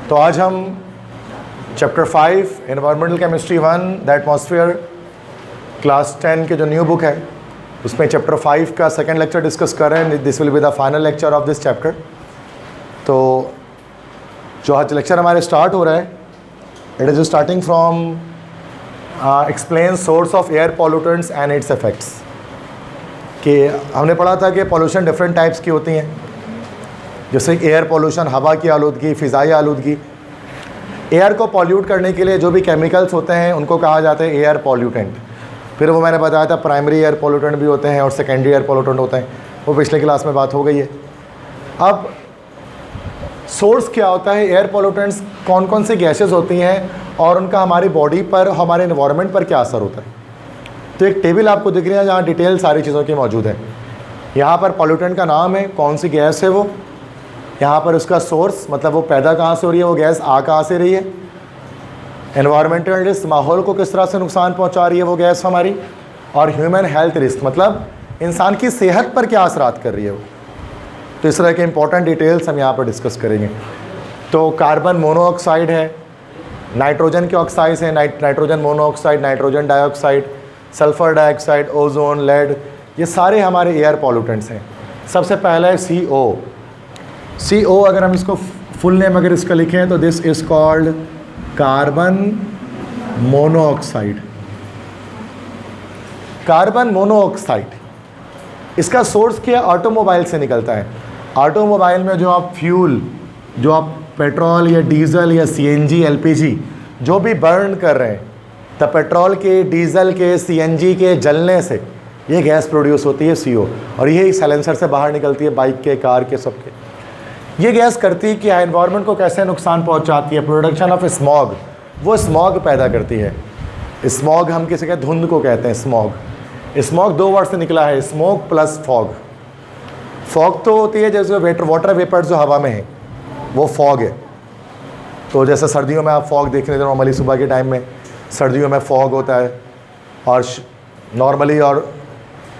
तो आज हम chapter 5 environmental chemistry 1 the atmosphere class 10 के जो न्यू बुक है उसमें चैप्टर 5 का सेकंड लेक्चर डिस्कस कर रहे हैं। This will be the final lecture of this chapter. तो जो आज लेक्चर हमारे स्टार्ट हो रहा है, it is starting from explain source of air pollutants and it's effects. कि हमने पढ़ा था कि पॉल्यूशन डिफरेंट टाइप्स की होती हैं, जैसे एयर पॉल्यूशन, हवा की आलूदगी, फ़िज़ाई आलूदगी। एयर को पॉल्यूट करने के लिए जो भी केमिकल्स होते हैं उनको कहा जाता है एयर पॉल्यूटेंट। फिर वो मैंने बताया था प्राइमरी एयर पॉल्यूटेंट भी होते हैं और सेकेंडरी एयर पॉल्यूटेंट होते हैं, वो पिछले क्लास में बात हो गई है। अब सोर्स क्या होता है, एयर पॉल्यूटेंट्स कौन कौन सी गैसेस होती हैं और उनका हमारी बॉडी पर, हमारे इन्वायरमेंट पर क्या असर होता है। तो एक टेबल आपको दिख रही है जहाँ डिटेल सारी चीज़ों की मौजूद है। यहाँ पर पॉल्यूटेंट का नाम है, कौन सी गैस है वो, यहाँ पर उसका सोर्स मतलब वो पैदा कहाँ से हो रही है, वो गैस आ कहाँ से रही है, एनवायरमेंटल रिस्क, माहौल को किस तरह से नुकसान पहुँचा रही है वो गैस हमारी, और ह्यूमन हेल्थ रिस्क मतलब इंसान की सेहत पर क्या असरात कर रही है वो। तो इस तरह के इंपॉर्टेंट डिटेल्स हम यहाँ पर डिस्कस करेंगे। तो कार्बन मोनोऑक्साइड है, नाइट्रोजन के ऑक्साइड्स हैं, nitrogen monoxide, nitrogen dioxide, sulphur dioxide, ozone, lead, ये सारे हमारे एयर पॉल्यूटेंट्स हैं। सबसे पहला है CO। अगर हम इसको फुल नेम अगर इसका लिखें तो this is called carbon monoxide. Carbon monoxide इसका सोर्स क्या है, ऑटोमोबाइल से निकलता है। ऑटोमोबाइल में जो आप फ्यूल, जो आप पेट्रोल या डीज़ल या CNG LPG जो भी बर्न कर रहे हैं, तो पेट्रोल के, डीज़ल के, CNG के जलने से ये गैस प्रोड्यूस होती है CO, और यही साइलेंसर से बाहर निकलती है, बाइक के, कार के, सबके। ये गैस करती है कि एनवायरनमेंट को कैसे नुकसान पहुंचाती है, प्रोडक्शन ऑफ स्मॉग, वो स्मॉग पैदा करती है। स्मॉग हम किसी के धुंध को कहते हैं स्मॉग। स्मॉग दो वर्ड से निकला है, स्मोक प्लस फॉग। फॉग तो होती है जैसे वाटर वेपर्स जो हवा में है वो फॉग है। तो जैसे सर्दियों में आप फॉग देख रहे थे नॉर्मली सुबह के टाइम में, सर्दियों में फॉग होता है, और नॉर्मली और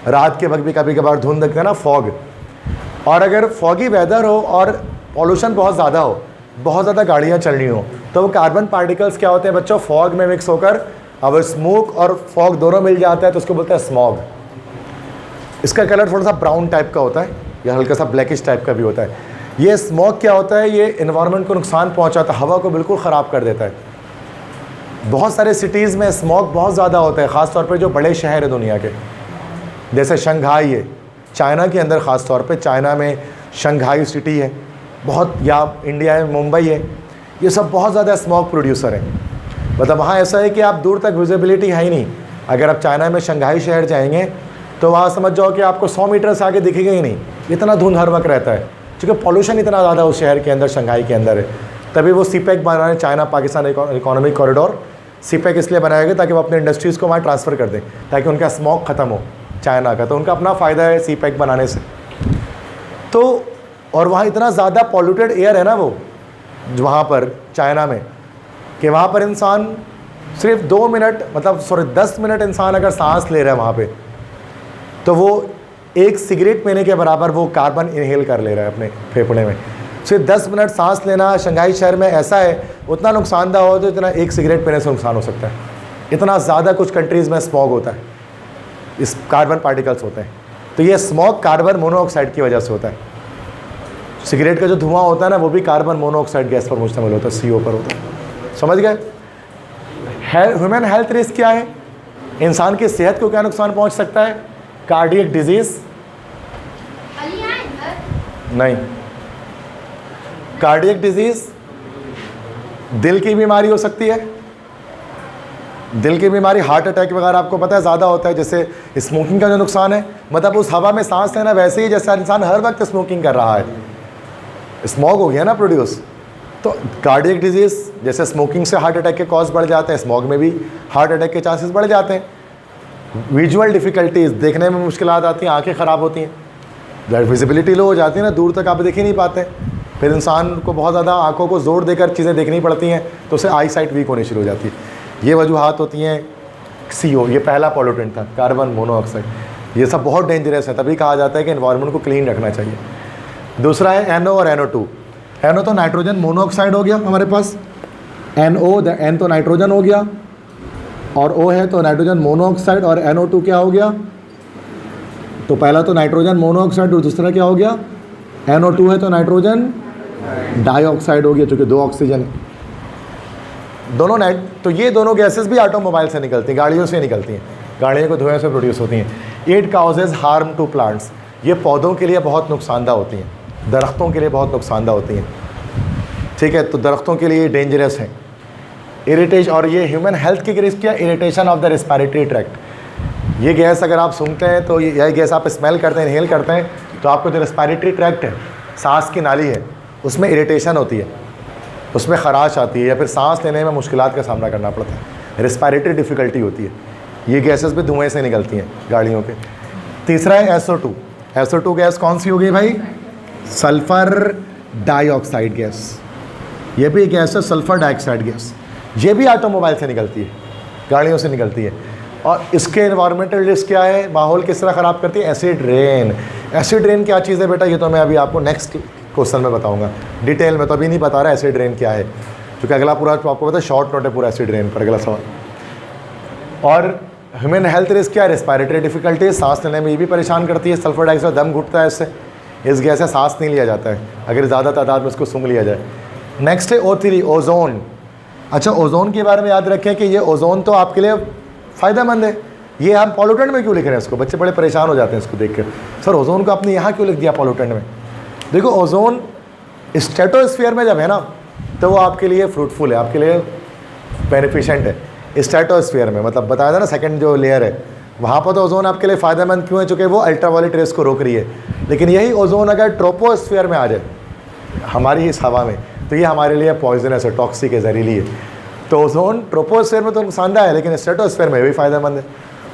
रात के वक्त भी कभी कभार धुंध दिखते हैं ना, फॉग। और अगर फॉगी वेदर हो और पॉल्यूशन बहुत ज़्यादा हो, बहुत ज़्यादा गाड़ियाँ चल रही हो, तो वो कार्बन पार्टिकल्स क्या होते हैं बच्चों, फॉग में मिक्स होकर अब स्मोक और फॉग दोनों मिल जाता है तो उसको बोलते हैं स्मॉग। इसका कलर थोड़ा सा ब्राउन टाइप का होता है या हल्का सा ब्लैकिश टाइप का भी होता है। ये स्मोक क्या होता है, ये इन्वायरमेंट को नुकसान पहुँचाता है, हवा को बिल्कुल ख़राब कर देता है। बहुत सारे सिटीज़ में स्मोक बहुत ज़्यादा होता है, ख़ास तौर पर जो बड़े शहर है दुनिया के, जैसे शंघाई है चाइना के अंदर, ख़ास तौर पे चाइना में शंघाई सिटी है बहुत, या इंडिया में मुंबई है, ये सब बहुत ज़्यादा स्मॉग प्रोड्यूसर हैं। मतलब वहाँ ऐसा है कि आप दूर तक विजिबिलिटी है ही नहीं। अगर आप चाइना में शंघाई शहर जाएंगे तो वहाँ समझ जाओ कि आपको 100 मीटर से आगे दिखेगा ही नहीं, इतना धुंध हर वक्त रहता है, क्योंकि पॉल्यूशन इतना ज़्यादा उस शहर के अंदर, शंघाई के अंदर है। तभी वो CPEC बना रहे हैं, China Pakistan economic corridor. CPEC इसलिए बनाया गया ताकि वो अपने इंडस्ट्रीज़ को वहाँ ट्रांसफ़र कर दें, ताकि उनका स्मॉग ख़त्म हो चाइना का। तो उनका अपना फ़ायदा है CPEC बनाने से। तो और वहाँ इतना ज़्यादा पॉल्यूटेड एयर है ना वो वहाँ पर चाइना में, कि वहाँ पर इंसान सिर्फ 2 मिनट मतलब 10 मिनट इंसान अगर सांस ले रहा है वहाँ पे, तो वो एक सिगरेट पीने के बराबर वो कार्बन इनहेल कर ले रहा है अपने फेफड़े में। सिर्फ 10 मिनट सांस लेना शंघाई शहर में ऐसा है, उतना नुकसानदा हो तो इतना एक सिगरेट पीने से नुकसान हो सकता है। इतना ज़्यादा कुछ कंट्रीज़ में स्मॉग होता है, इस कार्बन पार्टिकल्स होते हैं। तो ये स्मॉग कार्बन मोनोऑक्साइड की वजह से होता है। सिगरेट का जो धुआं होता है ना, वो भी कार्बन मोनोऑक्साइड गैस पर मुश्तमिल होता है, CO पर होता है। समझ गए। ह्यूमन हेल्थ रिस्क क्या है, इंसान की सेहत को क्या नुकसान पहुंच सकता है, कार्डियक डिजीज़ नहीं, कार्डियक डिजीज़ दिल की बीमारी हो सकती है। दिल की बीमारी, हार्ट अटैक वगैरह आपको पता है ज़्यादा होता है। जैसे स्मोकिंग का जो नुकसान है, मतलब उस हवा में सांस लेना वैसे ही जैसे इंसान हर वक्त स्मोकिंग कर रहा है, स्मॉग हो गया ना प्रोड्यूस। तो कार्डियक डिजीज़ जैसे स्मोकिंग से हार्ट अटैक के कॉज बढ़ जाते हैं, स्मॉग में भी हार्ट अटैक के चांसेस बढ़ जाते हैं। विजुअल डिफ़िकल्टीज़, देखने में मुश्किलात आती हैं, आंखें ख़राब होती हैं, विजिबिलिटी लो हो जाती है ना, दूर तक आप देख ही नहीं पाते। फिर इंसान को बहुत ज़्यादा आँखों को जोर देकर चीज़ें देखनी पड़ती हैं, तो उसे आई साइट वीक होनी शुरू हो जाती है। ये वजूहात होती हैं। CO ये पहला पॉल्यूटेंट था, कार्बन मोनोऑक्साइड। ये सब बहुत डेंजरस है, तभी कहा जाता है कि एनवायरनमेंट को क्लीन रखना चाहिए। दूसरा है NO और NO2। NO तो नाइट्रोजन मोनोऑक्साइड हो गया हमारे पास, NO N तो नाइट्रोजन हो गया, और O है तो नाइट्रोजन मोनोऑक्साइड, और NO2 क्या हो गया, तो पहला तो नाइट्रोजन मोनोऑक्साइड और दूसरा क्या हो गया, NO2 है तो नाइट्रोजन डाइऑक्साइड हो गया, चूँकि 2 ऑक्सीजन है दोनों तो ये दोनों गैसेस भी ऑटोमोबाइल से निकलती हैं, गाड़ियों से निकलती हैं, गाड़ियों को धुएं से प्रोड्यूस होती हैं। It causes harm to plants, ये पौधों के लिए बहुत नुकसानदा होती हैं, दरख्तों के लिए बहुत नुकसानदा होती हैं, ठीक है, तो दरख्तों के लिए डेंजरस है। इरिटेशन, और ये ह्यूमन हेल्थ की रिस्क क्या, irritation of the respiratory tract. ये गैस अगर आप सूंघते हैं तो यह गैस आप स्मेल करते हैं, इनहेल करते हैं, तो आपको जो रेस्पिरेटरी ट्रैक्ट है, सांस की नाली है, उसमें इरिटेशन होती है, उसमें खराश आती है, या फिर सांस लेने में मुश्किलात का सामना करना पड़ता है, रेस्पिरेटरी डिफ़िकल्टी होती है। ये गैसेस भी धुएँ से निकलती हैं गाड़ियों के। तीसरा है SO2। SO2 गैस कौन सी हो गई भाई, सल्फ़र डाइऑक्साइड गैस, ये भी गैस है सल्फ़र डाइऑक्साइड गैस, ये भी ऑटोमोबाइल से निकलती है, गाड़ियों से निकलती है। और इसके एनवायरमेंटल रिस्क क्या है, माहौल किस तरह ख़राब करती है, एसिड रेन। एसिड रेन क्या चीज़ है बेटा, ये तो मैं अभी आपको नेक्स्ट क्वेश्चन में बताऊंगा डिटेल में, तो अभी नहीं बता रहा एसिड रेन क्या है, क्योंकि अगला पूरा आपको पता है शॉर्ट नोट है पूरा एसिड रेन पर, अगला सवाल। और ह्यूमन हेल्थ रिस्क क्या है, रेस्पिरेटरी डिफिकल्टी, सांस लेने में ये भी परेशान करती है, सल्फर डाइऑक्साइड, दम घुटता है इससे, इस गैस से सांस नहीं लिया जाता है अगर ज़्यादा तादाद में इसको सूंघ लिया जाए। नेक्स्ट है O3 ओजोन। अच्छा, ओजोन के बारे में याद रखें कि ये ओजोन तो आपके लिए फ़ायदेमंद है, ये हम पॉल्यूटेंट में क्यों लिख रहे हैं इसको, बच्चे बड़े परेशान हो जाते हैं इसको देख कर, सर ओजोन को आपने यहाँ क्यों लिख दिया पॉल्यूटेंट में। देखो ओजोन स्ट्रेटोस्फीयर में जब है ना, तो वो आपके लिए फ्रूटफुल है, आपके लिए बेनिफिशेंट है। स्ट्रेटोस्फीयर में मतलब बताया था ना सेकंड जो लेयर है, वहाँ पर तो ओजोन आपके लिए फ़ायदेमंद क्यों है, चूँकि वो अल्ट्रावायलेट रेस को रोक रही है। लेकिन यही ओजोन अगर ट्रोपोस्फीयर में आ जाए हमारी इस हवा में, तो ये हमारे लिए पॉइजनस है, टॉक्सिक है, जहरीली है। तो ओजोन ट्रोपोस्फीयर में तो नुकसानदायक है, लेकिन स्ट्रेटोस्फीयर में भी फ़ायदेमंद है।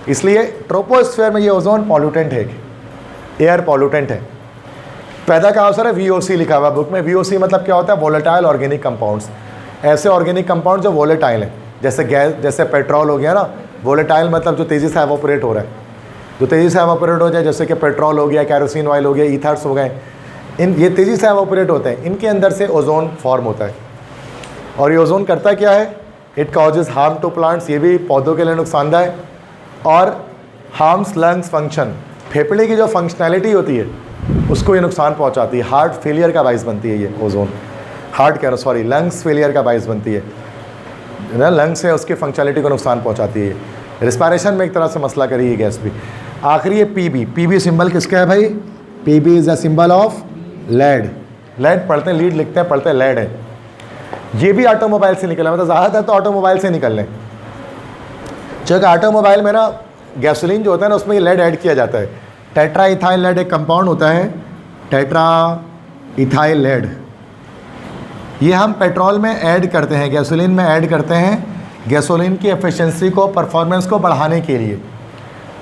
इसलिए ट्रोपोस्फीयर में ये ओजोन पॉल्यूटेंट है, एयर पॉल्यूटेंट है। पैदा का अवसर है VOC लिखा हुआ बुक में। VOC मतलब क्या होता है, वोलेटाइल ऑर्गेनिक कंपाउंड्स, ऐसे ऑर्गेनिक कंपाउंड जो वोलेटाइल हैं, जैसे गैस, जैसे पेट्रोल हो गया ना, वोलेटाइल मतलब जो तेज़ी से एवोपरेट हो रहा है, जो तेज़ी से एवोपरेट हो जाए, जैसे कि पेट्रोल हो गया, कैरोसिन ऑयल हो गया, ईथर्स हो गए, ये तेज़ी से एवोपरेट होते हैं, इनके अंदर से ओजोन फॉर्म होता है। और ये ओजोन करता क्या है, it causes harm to plants, ये भी पौधों के लिए नुकसानदायक, और हार्म्स लंग्स फंक्शन, फेफड़े की जो फंक्शनैलिटी होती है उसको ये नुकसान पहुंचाती है, हार्ट फेलियर का बाइस बनती है ये ओजोन, लंग्स फेलियर का बाइस बनती है ना, लंग्स है उसकी फंक्शनैलिटी को नुकसान पहुंचाती है। रिस्पायरेशन में एक तरह से मसला करी है गैस भी। आखिरी है PB सिंबल किसका है भाई, PB is a symbol of lead. Lead पढ़ते हैं, लीड लिखते हैं, पढ़ते हैं लेड है। ये भी ऑटोमोबाइल से निकला, मतलब ज़्यादातर तो ऑटोमोबाइल से निकल रहे हैं, क्योंकि ऑटोमोबाइल में ना गैसोलीन जो होता है ना, उसमें ये लेड ऐड किया जाता है। टेट्रा इथाइल लेड एक कंपाउंड होता है, टेट्रा इथाइल लेड, ये हम पेट्रोल में ऐड करते हैं, गैसोलीन में ऐड करते हैं, गैसोलीन की एफिशिएंसी को, परफॉर्मेंस को बढ़ाने के लिए,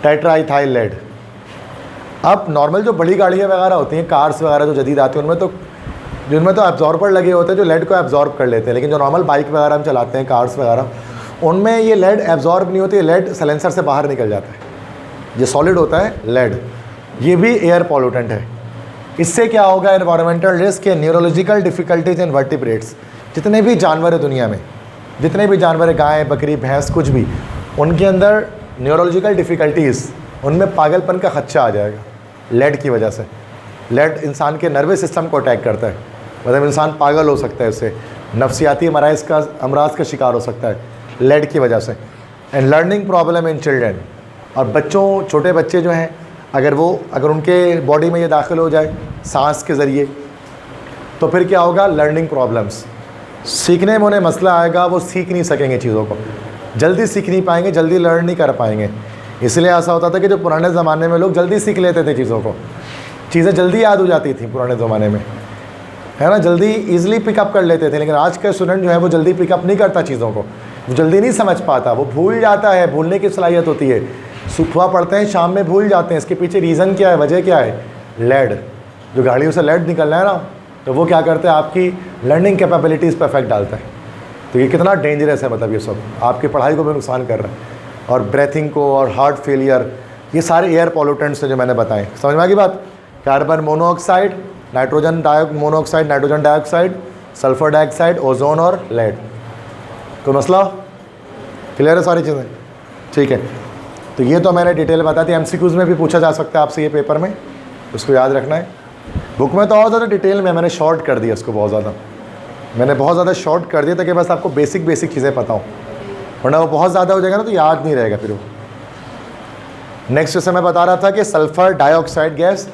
टेट्रा इथाइल लेड। अब नॉर्मल जो बड़ी गाड़ियाँ वगैरह होती हैं, कार्स वगैरह जो जदीद आती हैं, जिनमें तो एब्जॉर्बर लगे होते हैं जो लेड को एब्जॉर्ब कर लेते हैं, लेकिन जो नॉर्मल बाइक वगैरह हम चलाते हैं, कार्स वगैरह, उनमें ये लेड एब्जॉर्ब नहीं होती है, लेड साइलेंसर से बाहर निकल जाता है, ये सॉलिड होता है लेड। ये भी एयर पॉल्यूटेंट है। इससे क्या होगा, एनवायरमेंटल रिस्क या न्यूरोलॉजिकल डिफ़िकल्टीज इन वर्टिब्रेट्स, जितने भी जानवर है दुनिया में, जितने भी जानवर है, गाय, बकरी, भैंस, कुछ भी, उनके अंदर न्यूरोलॉजिकल डिफ़िकल्टीज़, उनमें पागलपन का खदशा आ जाएगा लेड की वजह से। लेड इंसान के नर्वस सिस्टम को अटैक करता है, मतलब इंसान पागल हो सकता है, उससे नफ्सियाती अमराज का शिकार हो सकता है लेड की वजह से। And learning problem in children, और बच्चों, छोटे बच्चे जो हैं, अगर उनके बॉडी में ये दाखिल हो जाए सांस के ज़रिए, तो फिर क्या होगा, लर्निंग प्रॉब्लम्स, सीखने में उन्हें मसला आएगा, वो सीख नहीं सकेंगे चीज़ों को, जल्दी सीख नहीं पाएंगे, जल्दी लर्न नहीं कर पाएंगे। इसलिए ऐसा होता था कि जो पुराने ज़माने में लोग जल्दी सीख लेते थे चीज़ों को, चीज़ें जल्दी याद हो जाती थी पुराने ज़माने में, है ना, जल्दी ईज़िली पिकअप कर लेते थे। लेकिन आज का स्टूडेंट जो है वो जल्दी पिकअप नहीं करता चीज़ों को, वो जल्दी नहीं समझ पाता, वो भूल जाता है, भूलने की सलाहियत होती है, सुबह पढ़ते हैं शाम में भूल जाते हैं। इसके पीछे रीज़न क्या है, वजह क्या है, लेड, जो गाड़ियों से लेड निकल रहा है ना, तो वो क्या करते हैं, आपकी लर्निंग कैपेबिलिटीज़ पर इफेक्ट डालता है। तो ये कितना डेंजरस है, मतलब ये सब आपकी पढ़ाई को भी नुकसान कर रहा है, और ब्रेथिंग को, और हार्ट फेलियर, ये सारे एयर पॉल्यूटेंट्स हैं जो मैंने बताए। समझ में आ गई बात। Carbon monoxide, nitrogen monoxide, nitrogen dioxide, sulphur dioxide, ozone और लेड। कोई मसला? क्लियर है सारी चीज़ें? ठीक है, तो ये तो मैंने डिटेल बता दी। एमसीक्यूज़ में भी पूछा जा सकता है आपसे ये पेपर में, उसको याद रखना है। बुक में तो और ज़्यादा डिटेल में मैंने शॉर्ट कर दिया इसको, बहुत ज़्यादा शॉर्ट कर दिया ताकि बस आपको बेसिक चीज़ें पता हो, वरना वो बहुत ज़्यादा हो जाएगा ना तो याद नहीं रहेगा फिर वो। नेक्स्ट जैसे मैं बता रहा था कि sulphur dioxide gas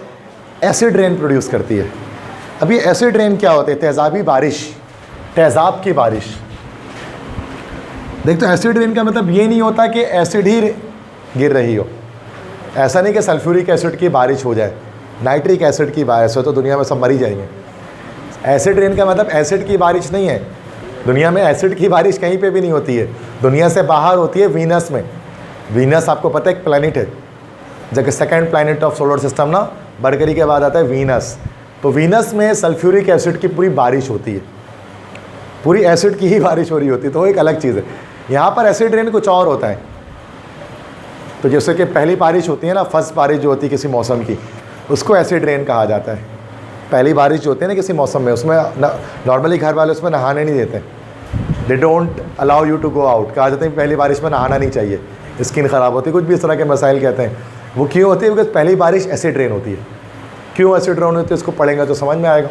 acid rain produce करती है। अब ये एसिड रेन क्या होते हैं? तेज़ाबी बारिश, तेज़ाब की बारिश। देख, तो एसिड रेन का मतलब ये नहीं होता कि एसिड ही गिर रही हो, ऐसा नहीं कि सल्फ्यूरिक एसिड की बारिश हो जाए, नाइट्रिक एसिड की बारिश हो तो दुनिया में सब मर ही जाएंगे। एसिड रेन का मतलब एसिड की बारिश नहीं है, दुनिया में एसिड की बारिश कहीं पे भी नहीं होती है, दुनिया से बाहर होती है वीनस में। वीनस आपको पता है एक प्लैनेट है, जबकि second planet of solar system ना मरकरी के बाद आता है वीनस। तो वीनस में सल्फ्यूरिक एसिड की पूरी बारिश होती है, पूरी एसिड की ही बारिश हो रही होती है, तो वो एक अलग चीज़ है। यहाँ पर एसिड रेन कुछ और होता है। तो जैसे कि पहली बारिश होती है ना, फर्स्ट बारिश जो होती है किसी मौसम की, उसको एसिड रेन कहा जाता है। पहली बारिश जो होती है ना किसी मौसम में, उसमें नॉर्मली घर वाले उसमें नहाने नहीं देते, they don't allow you to go out. कहा जाता है पहली बारिश में नहाना नहीं चाहिए, स्किन ख़राब होती है, कुछ भी इस तरह के मसाइल कहते हैं। वो क्यों होती है? बिकॉज पहली बारिश एसिड रेन होती है। क्यों एसिड रेन होती है इसको पढ़ेंगे तो समझ में आएगा।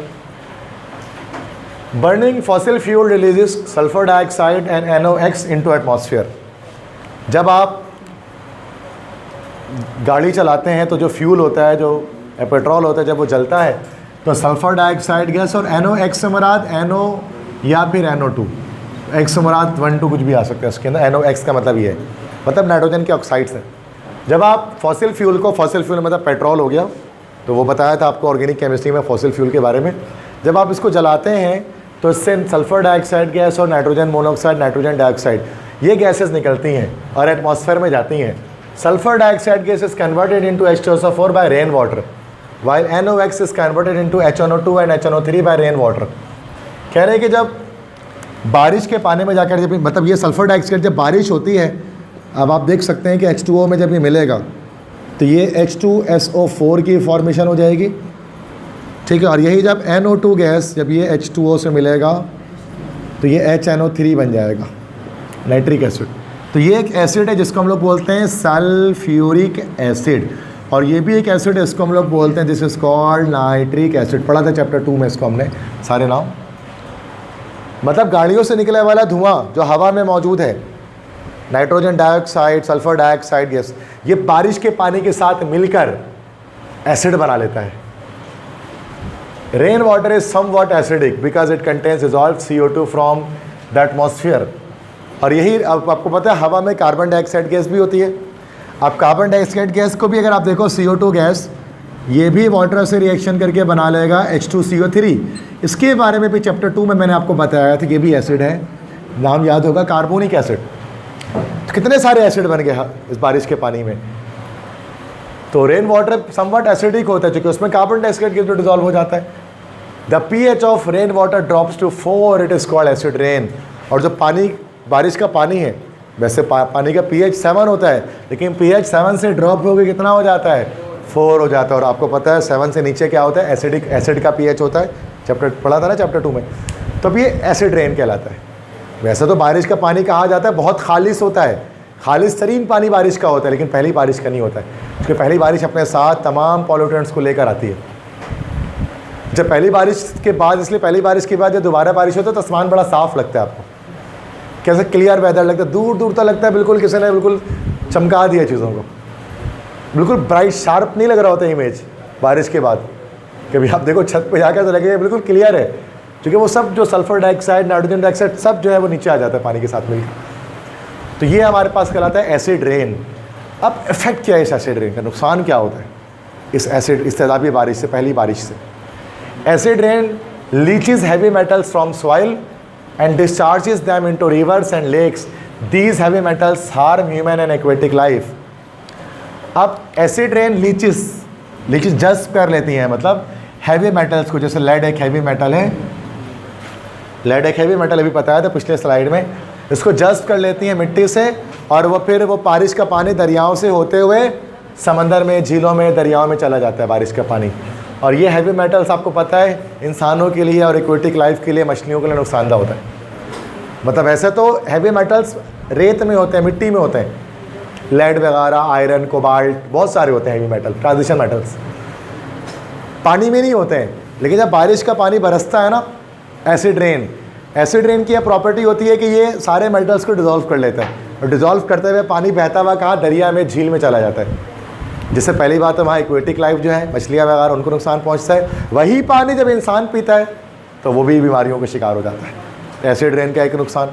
Burning fossil fuel releases sulphur dioxide and NOx into atmosphere. जब आप गाड़ी चलाते हैं तो जो फ्यूल होता है, जो पेट्रोल होता है, जब वो जलता है तो सल्फर डाइऑक्साइड गैस और NOx से मुराद NO या फिर NO2, एक्स से मुराद 1 2 कुछ भी आ सकता है उसके अंदर। NOx का मतलब ये है, मतलब नाइट्रोजन के ऑक्साइड्स हैं। जब आप फॉसिल फ्यूल को, फॉसिल फ्यूल मतलब पेट्रोल हो गया, तो वो बताया था आपको ऑर्गेनिक केमिस्ट्री में फॉसिल फ्यूल के बारे में। जब आप इसको जलाते हैं तो इससे सल्फर डाइऑक्साइड गैस और नाइट्रोजन मोनोऑक्साइड, नाइट्रोजन डाइऑक्साइड, ये गैसेस निकलती हैं और एटमॉस्फेयर में जाती हैं। Sulphur dioxide gas is converted into H2SO4 by rain water, while NOx is converted into HNO2 and HNO3 by rain water. कह रहे हैं कि जब बारिश के पानी में जाकर, जब मतलब ये सल्फर डाइऑक्साइड जब बारिश होती है, अब आप देख सकते हैं कि H2O में जब ये मिलेगा तो ये H2SO4 की फॉर्मेशन हो जाएगी, ठीक है। और यही जब NO2 गैस जब ये H2O से मिलेगा तो ये HNO3 बन जाएगा, नाइट्रिक एसिड। तो ये एक एसिड है जिसको हम लोग बोलते हैं सल्फ्यूरिक एसिड, और ये भी एक एसिड है इसको हम लोग बोलते हैं this is called nitric acid. पढ़ा था चैप्टर 2 में इसको हमने सारे नाम। मतलब गाड़ियों से निकले वाला धुआं जो हवा में मौजूद है, nitrogen dioxide, sulphur dioxide gas, ये बारिश के पानी के साथ मिलकर एसिड बना लेता है। Rain water is somewhat acidic because it contains dissolved CO2 from the atmosphere. और यही आपको पता है हवा में कार्बन डाइऑक्साइड गैस भी होती है। अब कार्बन डाइऑक्साइड गैस को भी अगर आप देखो CO2 गैस, ये भी वाटर से रिएक्शन करके बना लेगा H2CO3। इसके बारे में भी चैप्टर 2 में मैंने आपको बताया था, ये भी एसिड है, नाम याद होगा कार्बोनिक एसिड। तो कितने सारे एसिड बन गए इस बारिश के पानी में। तो रेन वाटर समवट एसिडिक होता है क्योंकि उसमें कार्बन डाइऑक्साइड गैस डिजॉल्व हो जाता है। The pH of rain water drops to 4, it is called acid rain. और जो पानी, बारिश का पानी है, वैसे पानी का pH 7 होता है, लेकिन pH 7 से ड्रॉप होकर कितना हो जाता है? 4 हो जाता है। और आपको पता है 7 से नीचे क्या होता है? एसिडिक, एसिड का pH होता है, चैप्टर पढ़ा था ना चैप्टर 2 में। तो अब ये एसिड रेन कहलाता है। वैसे तो बारिश का पानी कहा जाता है बहुत खालिश होता है, खालिश तरीन पानी बारिश का होता है, लेकिन पहली बारिश का नहीं होता है, क्योंकि पहली बारिश अपने साथ तमाम पॉल्यूटेंट्स को लेकर आती है। जब पहली बारिश के बाद, इसलिए पहली बारिश के बाद जब दोबारा बारिश होता है तो आसमान बड़ा साफ़ लगता है, आपको कैसे क्लियर वेदर लगता है, दूर दूर तक लगता है बिल्कुल किसी ने बिल्कुल चमका दिया चीज़ों को, बिल्कुल ब्राइट शार्प नहीं लग रहा होता इमेज बारिश के बाद। कभी आप देखो छत पे जाकर तो लगेगा बिल्कुल क्लियर है, क्योंकि वो सब जो सल्फर डाइऑक्साइड, नाइट्रोजन डाइऑक्साइड सब जो है वो नीचे आ जाता है पानी के साथ मिलकर। तो ये हमारे पास कहलाता है एसिड रेन। अब इफेक्ट क्या है इस एसिड रेन का, नुकसान क्या होता है इस एसिड, इस तेज़ाबी बारिश से, पहली बारिश से? Acid rain leches heavy metals from soil and discharges them into rivers and lakes. These heavy metals harm human and aquatic life. अब एसिड रेन लीचेस जज्ब कर लेती हैं, मतलब हैवी मेटल्स को, जैसे लेड एक हैवी मेटल है, लेड एक हैवी मेटल अभी बताया था पिछले स्लाइड में, इसको जज्ब कर लेती हैं मिट्टी से, और वो फिर वो बारिश का पानी दरियाओं से होते हुए समंदर में, झीलों में, दरियाओं में चला जाता है बारिश का पानी। और ये हैवी मेटल्स आपको पता है इंसानों के लिए और एक्वेटिक लाइफ के लिए, मछलियों के लिए नुकसानदा होता है। मतलब ऐसे तो हैवी मेटल्स रेत में होते हैं, मिट्टी में होते हैं, लेड वगैरह, आयरन, कोबाल्ट, बहुत सारे होते हैं हैवी मेटल, ट्रांजिशन मेटल्स। पानी में नहीं होते हैं, लेकिन जब बारिश का पानी बरसता है ना, एसिड रेन की यह प्रॉपर्टी होती है कि ये सारे मेटल्स को डिज़ोल्व कर लेता है, और डिज़ोल्व करते हुए पानी बहता हुआ कहाँ, दरिया में, झील में चला जाता है। जिससे पहली बात है वहाँ एक्वेटिक लाइफ जो है, मछलियाँ वगैरह, उनको नुकसान पहुँचता है। वही पानी जब इंसान पीता है तो वो भी बीमारियों का शिकार हो जाता है। एसिड रेन का एक नुकसान,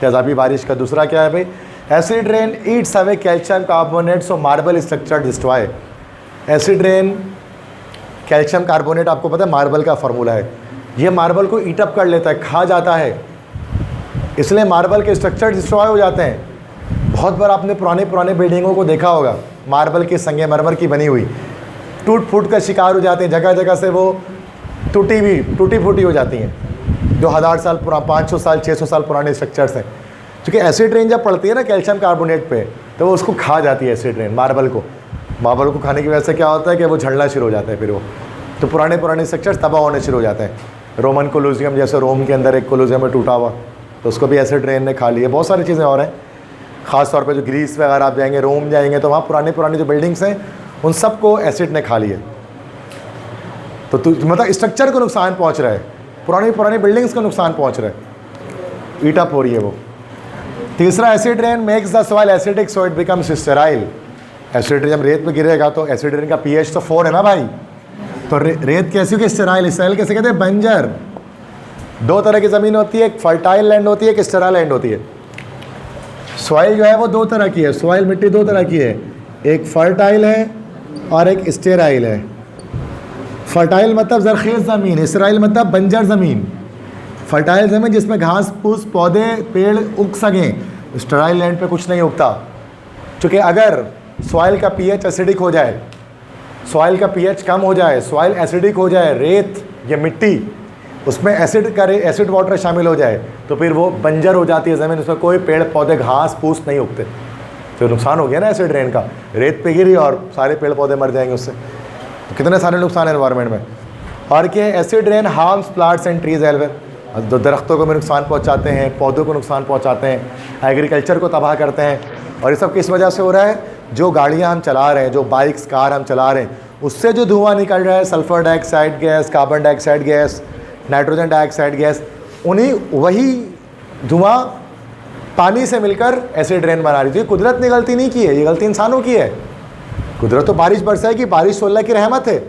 तेज़ाबी बारिश का दूसरा क्या है भाई, acid rain eats away calcium carbonates और marble structure destroy. Acid rain, calcium carbonate आपको पता है मार्बल का फार्मूला है, ये मार्बल को ईट अप कर लेता है, खा जाता है, इसलिए मार्बल के स्ट्रक्चर डिस्ट्रॉय हो जाते हैं। बहुत बार आपने पुराने बिल्डिंगों को देखा होगा, मार्बल की, संगमरमर की बनी हुई, टूट फूट का शिकार हो जाते हैं, जगह जगह से वो टूटी फूटी हो जाती हैं, जो 1000 साल 500 साल 600 साल पुराने स्ट्रक्चर्स हैं। क्योंकि एसिड रेन जब पड़ती है ना कैल्शियम कार्बोनेट पे, तो वो उसको खा जाती है एसिड रेन, मार्बल को खाने की वजह से क्या होता है कि वो झड़ना शुरू हो जाता है, फिर वो तो पुराने स्ट्रक्चर्स तबाह होने शुरू हो जाते हैं। रोमन कोलोसियम, जैसे रोम के अंदर एक कोलोसियम में टूटा हुआ, तो उसको भी एसिड रेन ने खा लिया। बहुत सारी चीज़ें और हैं, ख़ास तौर पे जो ग्रीस वगैरह आप जाएंगे, रोम जाएंगे, तो वहाँ पुरानी जो बिल्डिंग्स हैं उन सबको एसिड ने खा लिया। तो मतलब स्ट्रक्चर को नुकसान पहुँच रहा है, पुरानी बिल्डिंग्स को नुकसान पहुँच रहा है, ईट अप हो रही है वो। तीसरा, acid rain makes the soil acidic so it becomes sterile. Acid जब रेत में गिरेगा तो एसिड रेन का pH तो 4 है ना भाई, तो रेत कैसी होगी, स्टेराइल। स्टेराइल कैसे कहते हैं, बंजर। दो तरह की ज़मीन होती है, एक फर्टाइल लैंड होती है, एक स्टेराइल लैंड होती है। सॉइल जो है वो दो तरह की है, सॉइल मिट्टी दो तरह की है, एक फर्टाइल है और एक स्टेराइल है। फर्टाइल मतलब ज़रख़ेज़ ज़मीन, स्टेराइल मतलब बंजर ज़मीन। फर्टाइल ज़मीन जिसमें घास फूस पौधे पेड़ उग सकें, स्टेराइल लैंड पे कुछ नहीं उगता। क्योंकि अगर सॉइल का pH एसिडिक हो जाए, सॉइल का pH कम हो जाए, सॉइल एसिडिक हो जाए, रेत या मिट्टी उसमें एसिड वाटर शामिल हो जाए, तो फिर वो बंजर हो जाती है ज़मीन, उसमें कोई पेड़ पौधे घास फूस नहीं उगते। तो नुकसान हो गया ना एसिड रेन का, रेत पे गिरी और सारे पेड़ पौधे मर जाएंगे उससे। तो कितने सारे नुकसान है एनवायरनमेंट में। और क्या, acid rain harms plants and trees एल्वेयर, तो दरख्तों को भी नुकसान पहुँचाते हैं, पौधों को नुकसान पहुँचाते हैं, एग्रीकल्चर को तबाह करते हैं। और ये सब किस वजह से हो रहा है, जो गाड़ियाँ हम चला रहे हैं, जो बाइक्स कार हम चला रहे हैं, उससे जो धुआं निकल रहा है, sulphur dioxide gas, carbon dioxide gas, nitrogen dioxide gas, वही धुआं पानी से मिलकर एसिड रेन बना रही थी। कुदरत ने गलती नहीं की है, ये गलती इंसानों की है। कुदरत तो बारिश बरसाएगी, बारिश तो अल्लाह की रहमत है,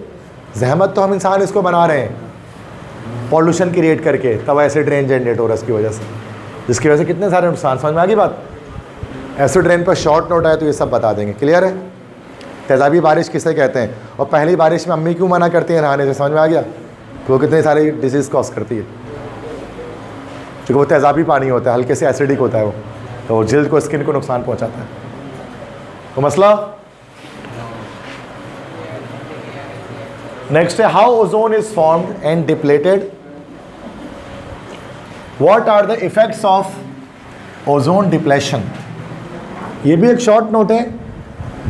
जहमत तो हम इंसान इसको बना रहे हैं पॉल्यूशन क्रिएट करके, तब एसिड रेन जनरेट हो रहा है इसकी वजह से, जिसकी वजह से कितने सारे नुकसान। समझ में आ गई बात। एसिड रेन पर शॉर्ट नोट आए तो ये सब बता देंगे, क्लियर है। तेज़ाबी बारिश किसे कहते हैं, और पहली बारिश में अम्मी क्यों मना करती हैं नहाने से, समझ में आ गया। तो वो कितने सारे डिजीज़ कॉज करती है, क्योंकि वो तेज़ाबी पानी होता है, हल्के से एसिडिक होता है वो, तो जल्द को, स्किन को नुकसान पहुंचाता है। तो मसला नेक्स्ट है, how ozone is formed and depleted, what are the effects of ozone depletion. ये भी एक शॉर्ट नोट है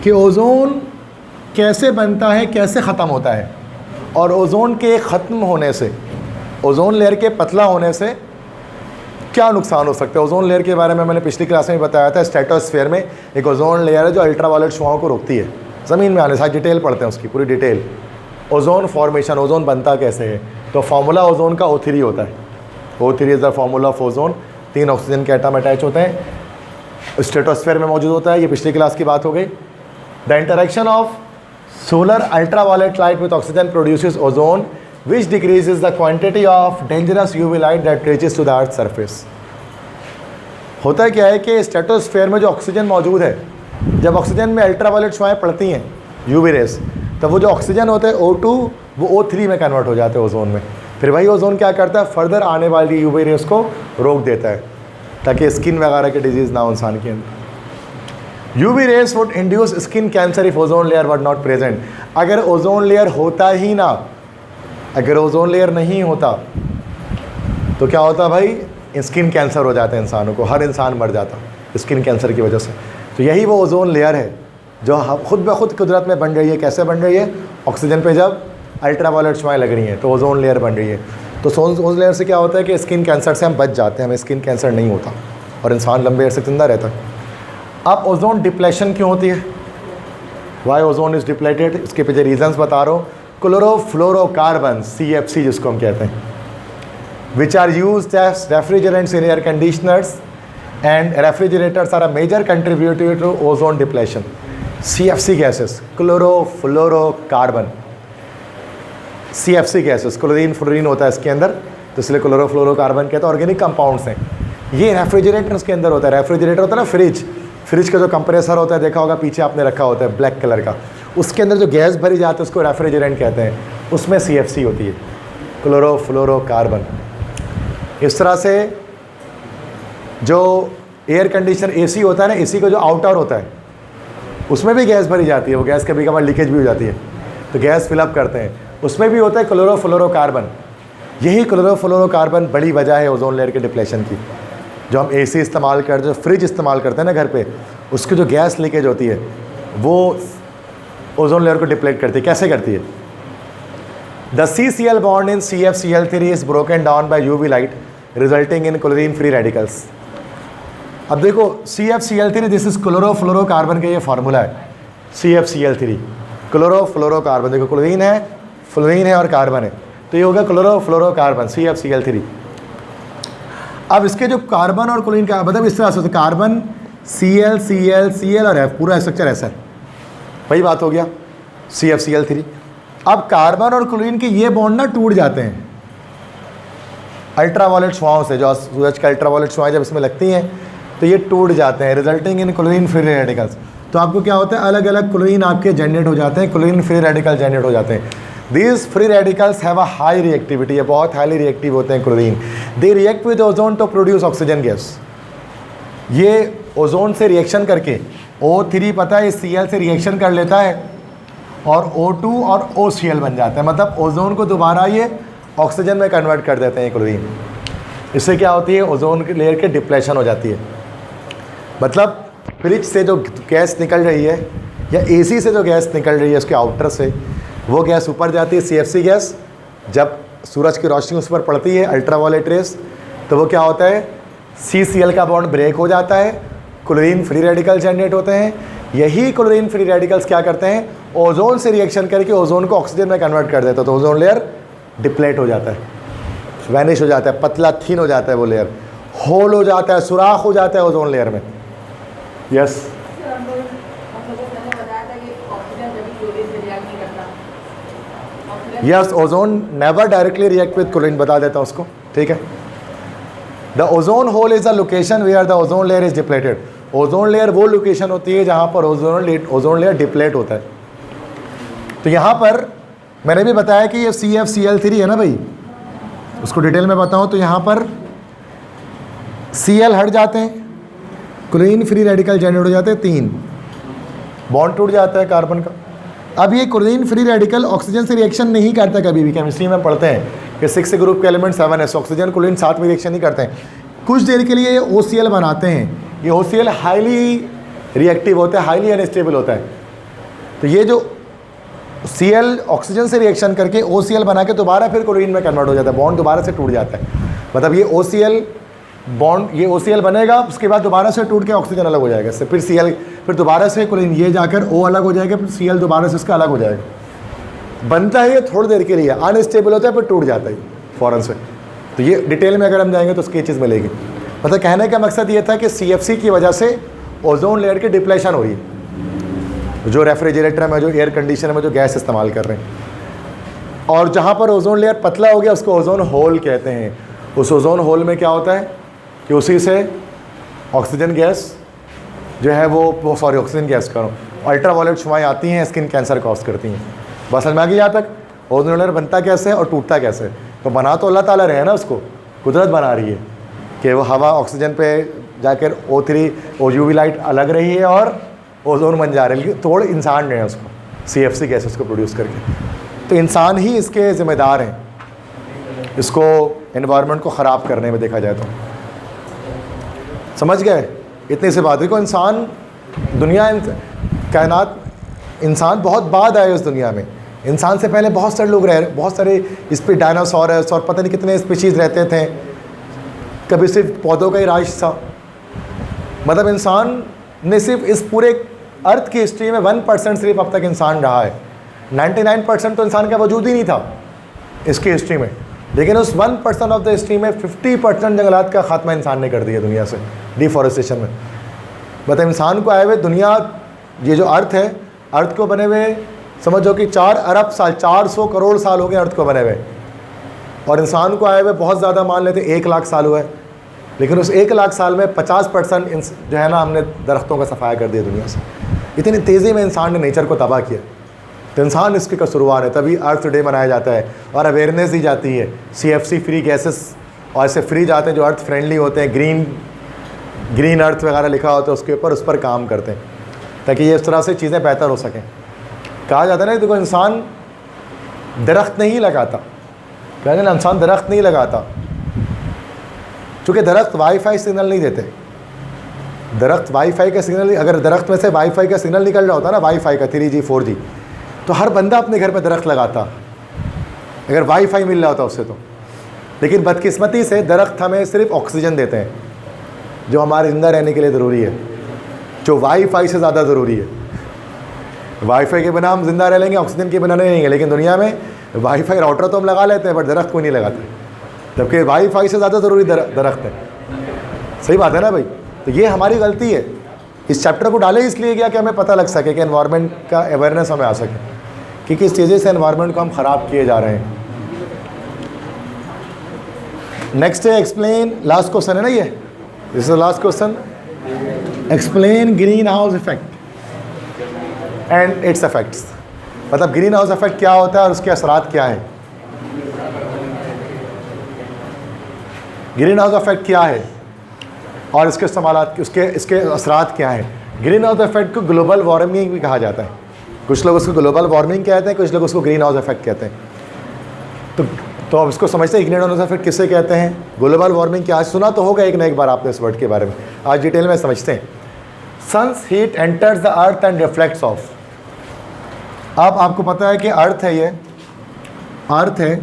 कि ओजोन कैसे बनता है, कैसे ख़त्म होता है, और ओजोन के ख़त्म होने से, ओजोन लेयर के पतला होने से क्या नुकसान हो सकता है। ओजोन लेयर के बारे में मैंने पिछली क्लास में बताया था, स्ट्रेटोस्फीयर में एक ओजोन लेयर है जो अल्ट्रावायलेट शुआओं को रोकती है, ज़मीन में आने से। डिटेल पढ़ते हैं उसकी पूरी डिटेल। ओजोन फॉर्मेशन, ओजोन बनता कैसे है, तो फार्मूला ओजोन का O3 होता है। O3 is the formula of ozone. 3 oxygen के एटम अटैच होते हैं, स्ट्रेटोस्फीयर में मौजूद होता है, ये पिछली क्लास की बात हो गई। The interaction of solar ultraviolet light with oxygen produces ozone which decreases the quantity of dangerous UV light that reaches to the earth's surface। होता क्या है कि स्ट्रेटोस्फीयर में जो ऑक्सीजन मौजूद है, जब ऑक्सीजन में अल्ट्रावायलेट शुआएं पड़ती हैं, यूवी रेस, तब वो जो ऑक्सीजन होते हैं O2 वो O3 में कन्वर्ट हो जाते हैं ओजोन में। फिर वही ओजोन क्या करता है, फर्दर आने वाली यूवी रेस को रोक देता है, ताकि स्किन वगैरह के डिजीज़ ना हो इंसान के अंदर। UV rays would induce skin cancer if ozone layer were not present. अगर ओजोन लेयर होता ही ना, अगर ओजोन लेयर नहीं होता तो क्या होता भाई, स्किन कैंसर हो जाता है इंसानों को, हर इंसान मर जाता स्किन कैंसर की वजह से। तो यही वो ओजोन लेयर है जो खुद ब खुद कुदरत में बन रही है। कैसे बन रही है, ऑक्सीजन पे जब अल्ट्रावायलेट शुआएं लग रही हैं तो ओजोन लेयर बन रही है। तो ओजोन लेयर से क्या होता है कि स्किन कैंसर से हम बच जाते हैं, हमें स्किन कैंसर नहीं होता और इंसान लंबे अरसे जिंदा रहता है। अब ओजोन डिप्लेशन क्यों होती है, वाई ओजोन इज़ डिप्लेटेड, इसके पीछे रीजंस बता रहा हूँ। क्लोरोफ्लोरोकार्बन CFC जिसको हम कहते हैं, which are used as refrigerants in air conditioners and refrigerators are a major contributor to ozone depletion. CFC gases, chlorofluorocarbon, CFC gases, chlorine fluorine होता है इसके अंदर, तो इसलिए क्लोरोफ्लोरोकार्बन कहते हैं। ऑर्गेनिक कंपाउंड्स हैं ये, रेफ्रिजरेटर्स के अंदर होता है। रेफ्रिजरेटर होता है ना फ्रिज, फ्रिज का जो कंप्रेसर होता है देखा होगा पीछे आपने रखा होता है ब्लैक कलर का, उसके अंदर जो गैस भरी जाती है उसको रेफ्रिजरेंट कहते हैं, उसमें CFC होती है, क्लोरोफ्लोरोकार्बन। इस तरह से जो एयर कंडीशनर AC होता है ना, AC का जो आउटर होता है उसमें भी गैस भरी जाती है, वो गैस कभी कभार लीकेज भी हो जाती है तो गैस फिलअप करते हैं, उसमें भी होता है क्लोरोफ्लोरोकार्बन। यही क्लोरोफ्लोरोकार्बन बड़ी वजह है ओजोन लेयर के डिप्लेशन की। जो हम AC इस्तेमाल करते हैं, जो फ्रिज इस्तेमाल करते हैं ना घर पे, उसकी जो गैस लीकेज होती है वो ओजोन लेयर को डिप्लेट करती है। कैसे करती है? The CCl bond in CFCl3 is broken down by UV light resulting in chlorine free radicals. अब देखो CFCl3 दिस इज क्लोरोफ्लोरोकार्बन का ये फार्मूला है, CFCl3 क्लोरोफ्लोरोकार्बन। देखो क्लोरीन है, फ्लोरीन है और कार्बन है, तो ये होगा क्लोरोफ्लोरोकार्बन CFCl3। अब इसके जो कार्बन और क्लोरीन का मतलब इस तरह से होता है, कार्बन Cl Cl Cl और F, पूरा स्ट्रक्चर ऐसा है, वही बात हो गया CFCl3। अब कार्बन और क्लोरीन के ये बॉन्ड ना टूट जाते हैं अल्ट्रावायलेट शुआओं से, जो सूरज का अल्ट्रावायलेट शुआएं जब इसमें लगती हैं तो ये टूट जाते हैं, resulting in chlorine free radicals. तो आपको क्या होता है, अलग अलग क्लोरीन आपके जनरेट हो जाते हैं, क्लोरीन फ्री रेडिकल जनरेट हो जाते हैं। These free radicals have a high reactivity, ये बहुत हाईली रिएक्टिव होते हैं chlorine. They react with ozone to produce oxygen gas। ये ओजोन से रिएक्शन करके O3 पता है Cl से रिएक्शन कर लेता है और O2 और OCl बन जाता है, मतलब ओजोन को दोबारा ये ऑक्सीजन में कन्वर्ट कर देते हैं क्लोरीन। इससे क्या होती है, ओजोन लेयर के डिप्लेशन हो जाती है। मतलब फ्रिज से जो गैस निकल रही है या AC से जो गैस निकल रही है उसके आउटर से, वो गैस ऊपर जाती है CFC गैस। जब सूरज की रोशनी उस पर पड़ती है अल्ट्रावायलेट रेस, तो वो क्या होता है, CCl का बॉन्ड ब्रेक हो जाता है, क्लोरीन फ्री रेडिकल जनरेट होते हैं। यही क्लोरीन फ्री रेडिकल्स क्या करते हैं, ओजोन से रिएक्शन करके ओजोन को ऑक्सीजन में कन्वर्ट कर देता है, तो ओजोन लेयर डिप्लेट हो जाता है, वैनिश हो जाता है, पतला थिन हो जाता है, वो लेयर होल हो जाता है, सुराख हो जाता है ओजोन लेयर में। Yes yes, ozone never directly react with chlorine, बता देता हूँ उसको, ठीक है। The ozone hole is a location where the ozone layer is depleted. Ozone layer वो लोकेशन होती है जहाँ पर ओजोन लेयर डिप्लेट होता है। तो यहाँ पर मैंने भी बताया कि ये CFCl3 है ना भाई, उसको डिटेल में बताऊँ तो यहाँ पर Cl हट जाते हैं, क्लोरीन फ्री रेडिकल जनरेट हो जाते हैं, 3 बॉन्ड टूट जाता है कार्बन का। अब ये क्लोरीन फ्री रेडिकल ऑक्सीजन से रिएक्शन नहीं करता, कभी भी केमिस्ट्री में पढ़ते हैं कि 6 ग्रुप के एलिमेंट 7s, ऑक्सीजन क्लोरीन साथ में रिएक्शन नहीं करते हैं, कुछ देर के लिए ये OCl बनाते हैं। ये OCl हाईली रिएक्टिव होता है, हाईली अनस्टेबल होता है। तो ये जो Cl ऑक्सीजन से रिएक्शन करके OCl बना के दोबारा फिर क्लोरीन में कन्वर्ट हो जाता है, बॉन्ड दोबारा से टूट जाता है। मतलब ये OCl बॉन्ड, ये OCl बनेगा, उसके बाद दोबारा से टूट के ऑक्सीजन अलग हो जाएगा इससे, फिर Cl, फिर दोबारा से क्लोरीन, ये जाकर O अलग हो जाएगा, फिर Cl दोबारा से इसका अलग हो जाएगा। बनता है ये थोड़ी देर के लिए, अनस्टेबल होता है, फिर टूट जाता है फ़ौरन से। तो ये डिटेल में अगर हम जाएंगे तो उसकी चीज़ मिलेगी। मतलब कहने का मकसद ये था कि CFC की वजह से ओजोन लेयर की डिप्लेशन हो रही है, जो रेफ्रिजरेटर में, जो एयर कंडीशनर में जो गैस इस्तेमाल कर रहे हैं। और जहाँ पर ओजोन लेयर पतला हो गया उसको ओजोन होल कहते हैं। उस ओजोन होल में क्या होता है कि उसी से ऑक्सीजन गैस जो है वो सॉरी ऑक्सीजन गैस करो, अल्ट्रावायलेट शुआएं आती हैं, स्किन कैंसर कॉज करती हैं। बस समझ में आ गई यहाँ तक ओजोन लेयर बनता कैसे और टूटता कैसे। तो बना तो अल्लाह ताला रहे हैं ना, उसको कुदरत बना रही है कि वो हवा ऑक्सीजन पे जाकर O3 UV लाइट अलग रही है और ओजोन बन जा रही है, तोड़ इंसान ने है उसको CFC गैस उसको प्रोड्यूस करके। तो इंसान ही इसके ज़िम्मेदार हैं, इसको एनवायरनमेंट को ख़राब करने में देखा जाए तो। समझ गए? इतनी सी बात। देखो इंसान, दुनिया, कायनात, इंसान बहुत बाद आए इस दुनिया में, इंसान से पहले बहुत सारे लोग बहुत सारे इस पर डायनासोरस और पता नहीं कितने स्पीशीज़ रहते थे, कभी सिर्फ पौधों का ही राज था। मतलब इंसान ने सिर्फ इस पूरे अर्थ की हिस्ट्री में 1% सिर्फ अब तक इंसान रहा है, 99% तो इंसान का वजूद ही नहीं था इसकी हिस्ट्री में। लेकिन उस 1% ऑफ द हिस्ट्री में 50% जंगलात का खात्मा इंसान ने कर दिया दुनिया से, डिफॉरेस्टेशन में। मतलब इंसान को आए हुए दुनिया, ये जो अर्थ है, अर्थ को बने हुए समझो कि 4 अरब साल, 400 करोड़ साल हो गए अर्थ को बने हुए, और इंसान को आए हुए बहुत ज़्यादा मान लेते 1 लाख साल हुआ है। लेकिन उस 1 लाख साल में 50% जो है ना, हमने दरख्तों का सफाया कर दिया दुनिया से। इतनी तेज़ी में इंसान ने नेचर को तबाह किया। तो इंसान इसके कसूरवार है, तभी अर्थ डे मनाया जाता है और अवेयरनेस दी जाती है। CFC फ्री गैसेस और ऐसे फ्री जाते हैं जो अर्थ फ्रेंडली होते हैं, ग्रीन अर्थ वगैरह लिखा होता है उसके ऊपर, उस पर काम करते हैं ताकि ये इस तरह से चीज़ें बेहतर हो सकें। कहा जाता है ना, देखो इंसान दरख्त नहीं लगाता, कहते हैं ना इंसान दरख्त नहीं लगाता चूँकि दरख्त वाईफाई सिग्नल नहीं देते। दरख्त वाईफाई का सिग्नल, अगर दरख्त में से वाईफाई का सिग्नल निकल रहा होता ना, वाईफाई का 3G 4G, तो हर बंदा अपने घर पे दरख्त लगाता अगर वाईफाई मिल रहा होता उससे तो। लेकिन बदकिस्मती से दरख्त हमें सिर्फ ऑक्सीजन देते हैं जो हमारे ज़िंदा रहने के लिए ज़रूरी है, जो वाईफाई से ज़्यादा ज़रूरी है। वाईफाई के बिना हम ज़िंदा रह लेंगे, ऑक्सीजन के बिना नहीं रहेंगे। लेकिन दुनिया में वाईफाई राउटर तो हम लगा लेते हैं, बट दरख्त को नहीं लगाते, जबकि वाईफाई से ज़्यादा ज़रूरी दरख्त है। सही बात है ना भाई? तो ये हमारी गलती है। इस चैप्टर को डाले इसलिए गया कि हमें पता लग सके कि एनवायरनमेंट का अवेयरनेस हमें आ सके कि किस चीज़ें से एनवायरनमेंट को हम ख़राब किए जा रहे हैं। नेक्स्ट है एक्सप्लेन, लास्ट क्वेश्चन है ना ये, this is last question. Explain green house effect and it's effects. मतलब ग्रीन हाउस इफेक्ट क्या होता है और उसके असरात क्या हैं। ग्रीन हाउस इफेक्ट क्या है और इसके इस्तेमालात, इसके असरात क्या हैं। ग्रीन हाउस इफेक्ट को ग्लोबल वार्मिंग भी कहा जाता है। कुछ लोग उसको ग्लोबल वार्मिंग कहते हैं, कुछ लोग उसको ग्रीन हाउस इफेक्ट कहते हैं। तो अब इसको समझते हैं ग्रीन हाउस इफेक्ट किसे कहते हैं, ग्लोबल वार्मिंग क्या है। सुना तो होगा एक ना एक बार आपने इस वर्ड के बारे में, आज डिटेल में समझते हैं। Sun's heat enters the earth and reflects off. अब आपको पता है कि अर्थ है, ये अर्थ है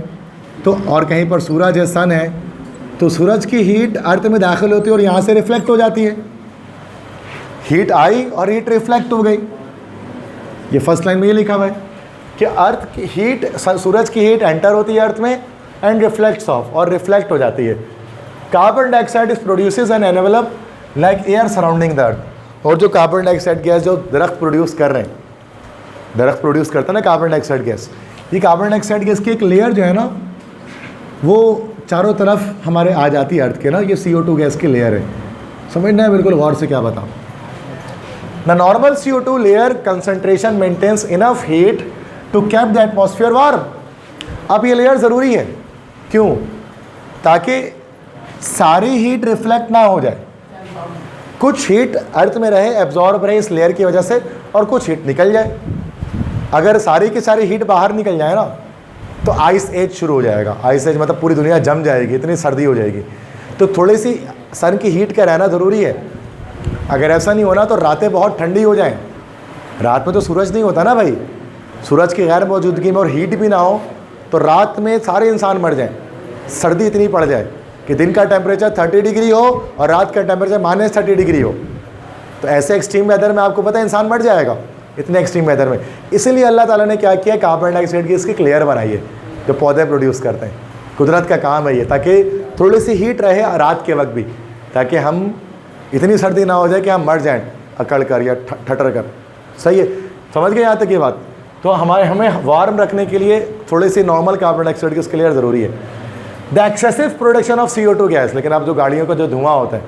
तो, और कहीं पर सूरज है, सन है, तो सूरज की हीट अर्थ में दाखिल होती है और यहाँ से रिफ्लेक्ट हो जाती है। हीट आई और हीट रिफ्लेक्ट हो गई। ये फर्स्ट लाइन में ये लिखा हुआ है कि अर्थ की हीट, सूरज की हीट एंटर होती है अर्थ में एंड रिफ्लेक्ट्स ऑफ, और रिफ्लेक्ट हो जाती है। Carbon dioxide is produces an envelope like air surrounding the earth. और जो कार्बन डाइऑक्साइड गैस जो दरख्त प्रोड्यूस कर रहे हैं, दरख्त प्रोड्यूस करता है ना कार्बन डाइऑक्साइड गैस, ये कार्बन डाइऑक्साइड गैस की एक लेयर जो है ना, वो चारों तरफ हमारे आ जाती है अर्थ के ना, ये CO2 गैस की लेयर है। समझना है बिल्कुल गौर से क्या बताऊँ। The normal CO2 layer concentration maintains enough heat to keep the atmosphere warm. अब ये लेयर ज़रूरी है, क्यों? ताकि सारी हीट रिफ्लेक्ट ना हो जाए, कुछ हीट अर्थ में रहे, एब्जॉर्ब रहे इस लेयर की वजह से, और कुछ हीट निकल जाए। अगर सारी की सारी हीट बाहर निकल जाए ना, तो आइस एज शुरू हो जाएगा। आइस एज मतलब पूरी दुनिया जम जाएगी, इतनी सर्दी हो जाएगी। तो थोड़ी सी सन की हीट का रहना ज़रूरी है। अगर ऐसा नहीं होना तो रातें बहुत ठंडी हो जाएं। रात में तो सूरज नहीं होता ना भाई, सूरज की गैर मौजूदगी में और हीट भी ना हो तो रात में सारे इंसान मर जाएं। सर्दी इतनी पड़ जाए कि दिन का टेम्परेचर 30 डिग्री हो और रात का टेम्परेचर -30 डिग्री हो, तो ऐसे एक्सट्रीम वेदर में आपको पता है इंसान मर जाएगा, इतने एक्सट्रीम वेदर में। इसीलिए अल्लाह ताला ने क्या किया, कार्बन डाइऑक्साइड की इसकी लेयर बनाई है जो पौधे प्रोड्यूस करते हैं। कुदरत का काम है ये, ताकि थोड़ी सी हीट रहे रात के वक्त भी, ताकि हम इतनी सर्दी ना हो जाए कि हम मर जाएं अकड़ कर या ठटर कर। सही है, समझ गए यहाँ तक ये बात? तो हमें वार्म रखने के लिए थोड़ी सी नॉर्मल कार्बन डाइऑक्साइड की उसके लिए ज़रूरी है। The excessive production of CO2 gas, लेकिन अब जो गाड़ियों का जो धुआं होता है,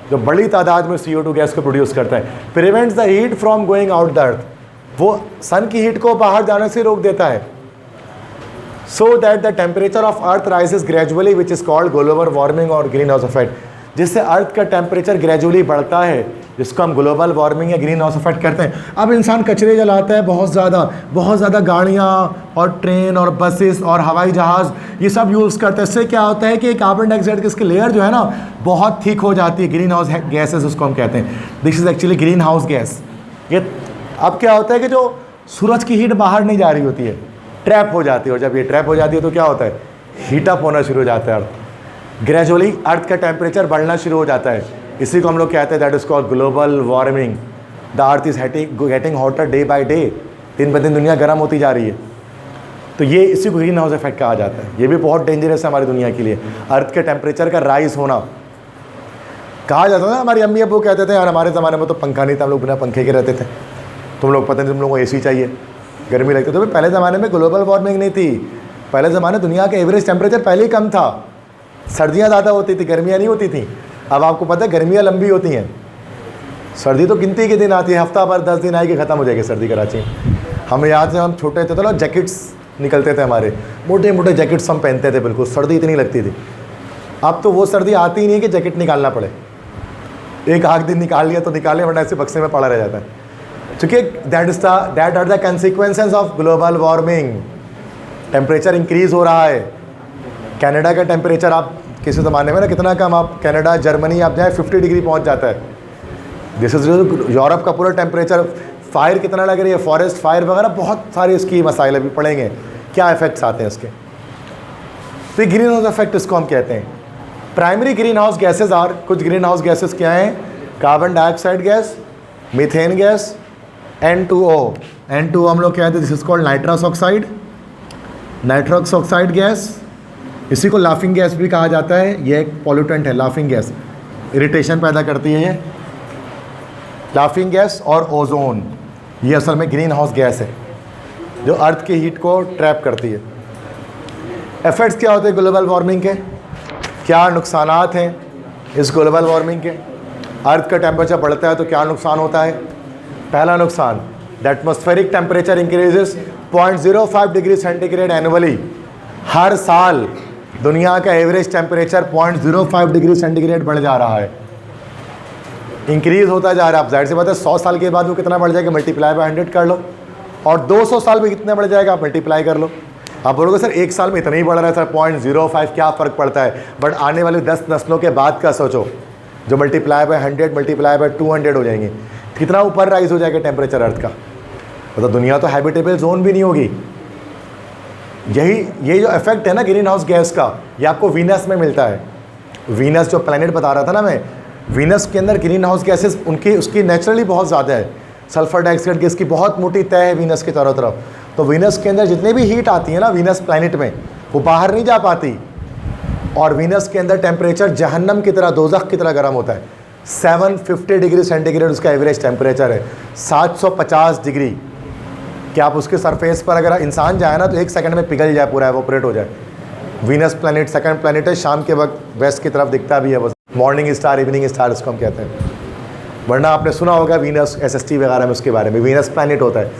जो बड़ी तादाद में CO2 गैस को प्रोड्यूस करता है, prevents the heat from going out the earth. वो सन की हीट को बाहर जाने से रोक देता है। So that the temperature of earth rises gradually which is called global warming और ग्रीन हाउस इफेक्ट, जिससे अर्थ का टेम्परेचर ग्रेजुअली बढ़ता है, जिसको हम ग्लोबल वार्मिंग या ग्रीन हाउस इफेक्ट करते हैं। अब इंसान कचरे जलाता है बहुत ज़्यादा गाड़ियाँ और ट्रेन और बसेस और हवाई जहाज़ ये सब यूज़ करते हैं। इससे क्या होता है कि कार्बन डाइऑक्साइड की इसकी लेयर जो है ना बहुत थिक हो जाती है। ग्रीन हाउस गैसेस उसको हम कहते हैं। This is actually green house gas. ये अब क्या होता है कि जो सूरज की हीट बाहर नहीं जा रही होती है, ट्रैप हो जाती है, और जब ये ट्रैप हो जाती है तो क्या होता है, हीटअप होना शुरू हो जाता है अर्थ। ग्रेजुअली अर्थ का टेम्परेचर बढ़ना शुरू हो जाता है, इसी को हम लोग कहते हैं that is called global warming. The earth is getting hotter day by day, दिन ब दिन दुनिया गर्म होती जा रही है। तो ये इसी को ग्रीन हाउस इफेक्ट कहा जाता है। ये भी बहुत डेंजरस है हमारी दुनिया के लिए, अर्थ के टेम्परेचर का राइज होना। कहा जाता था, हमारी अम्मी अब्बू कहते थे यार हमारे ज़माने में तो पंखा नहीं था, हम लोग बिना पंखे के रहते थे, तुम लोग पता नहीं तुम लोगों को एसी चाहिए, गर्मी लगती। तो पहले ज़माने में ग्लोबल वार्मिंग नहीं थी, पहले ज़माने दुनिया का एवरेज टेम्परेचर पहले ही कम था, सर्दियाँ ज़्यादा होती थी, गर्मियाँ नहीं होती थी। अब आपको पता है गर्मियाँ लंबी होती हैं, सर्दी तो गिनती के दिन आती है, हफ्ता भर 10 दिन आएगी ख़त्म हो जाएगी सर्दी कराची में। हमें याद है हम छोटे थे तो ना जैकेट्स निकलते थे हमारे, मोटे मोटे जैकेट्स हम पहनते थे, बिल्कुल सर्दी इतनी लगती थी। अब तो वो सर्दी आती ही नहीं है कि जैकेट निकालना पड़े, एक आध दिन निकाल लिया तो निकालें, वरना ऐसे बक्से में पड़ा रह जाता है। क्योंकि that are the consequences of global warming. Temperature increase हो रहा है। कनाडा का टेम्परेचर आप किसी ज़माने में ना कितना कम, आप कनाडा जर्मनी आप जाए 50 डिग्री पहुंच जाता है। दिस इज यूरोप का पूरा टेम्परेचर। फायर कितना लग रही है, फॉरेस्ट फायर वगैरह, बहुत सारे इसकी मसाइल अभी पड़ेंगे, क्या इफेक्ट्स आते हैं इसके। तो ग्रीन हाउस इफेक्ट इसको हम कहते हैं। Primary green house gases are, कुछ ग्रीन हाउस गैसेज क्या हैं, carbon dioxide gas, methane gas, N2O। N2O हम लोग कहते हैं this is called nitrous oxide, nitrous oxide gas, इसी को लाफिंग गैस भी कहा जाता है। ये एक पॉल्यूटेंट है लाफिंग गैस, इरिटेशन पैदा करती है ये लाफिंग गैस। और ओजोन, ये असल में ग्रीन हाउस गैस है जो अर्थ की हीट को ट्रैप करती है। इफेक्ट्स क्या होते हैं ग्लोबल वार्मिंग के, क्या नुकसानात हैं इस ग्लोबल वार्मिंग के। अर्थ का टेम्परेचर बढ़ता है तो क्या नुकसान होता है। पहला नुकसान, the atmospheric temperature increases 0.05 degree centigrade annually. हर साल दुनिया का एवरेज टेम्परेचर 0.05 डिग्री सेंटीग्रेड बढ़ जा रहा है, इंक्रीज़ होता जा रहा है। आप जाहिर सी बात है 100 साल के बाद वो कितना बढ़ जाएगा, मल्टीप्लाई बाय 100 कर लो, और 200 साल में कितना बढ़ जाएगा आप मल्टीप्लाई कर लो। आप बोलोगे सर एक साल में इतना ही बढ़ रहा है सर 0.05 क्या फ़र्क पड़ता है, बट आने वाले 10 नस्लों के बाद का सोचो, जो मल्टीप्लाई बाय 100 मल्टीप्लाई बाय 200 हो जाएंगे, कितना ऊपर राइज हो जाएगा टेम्परेचर अर्थ का। मतलब दुनिया तो हैबिटेबल जोन भी नहीं होगी। ये जो इफेक्ट है ना ग्रीन हाउस गैस का, ये आपको वीनस में मिलता है। वीनस जो प्लैनेट बता रहा था ना मैं, वीनस के अंदर ग्रीन हाउस गैसेस उसकी नेचुरली बहुत ज़्यादा है। सल्फर डाइऑक्साइड गैस की बहुत मोटी तय है वीनस के चारों तरफ। तो वीनस के अंदर जितनी भी हीट आती है ना वीनस प्लैनेट में, वो बाहर नहीं जा पाती। और वीनस के अंदर टेम्परेचर जहन्नम की तरह, दोज़ख की तरह गर्म होता है। 750 डिग्री सेंटीग्रेड उसका एवरेज टेम्परेचर है, 750 डिग्री। क्या आप उसके सरफेस पर अगर इंसान जाए ना तो 1 सेकंड में पिघल जाए, पूरा एवोपरेट हो जाए। वीनस प्लैनेट सेकंड प्लैनेट है, शाम के वक्त वेस्ट की तरफ दिखता भी है, बस मॉर्निंग स्टार इवनिंग स्टार उसको हम कहते हैं। वरना आपने सुना होगा वीनस SST वगैरह में उसके बारे में, वीनस प्लैनेट होता है।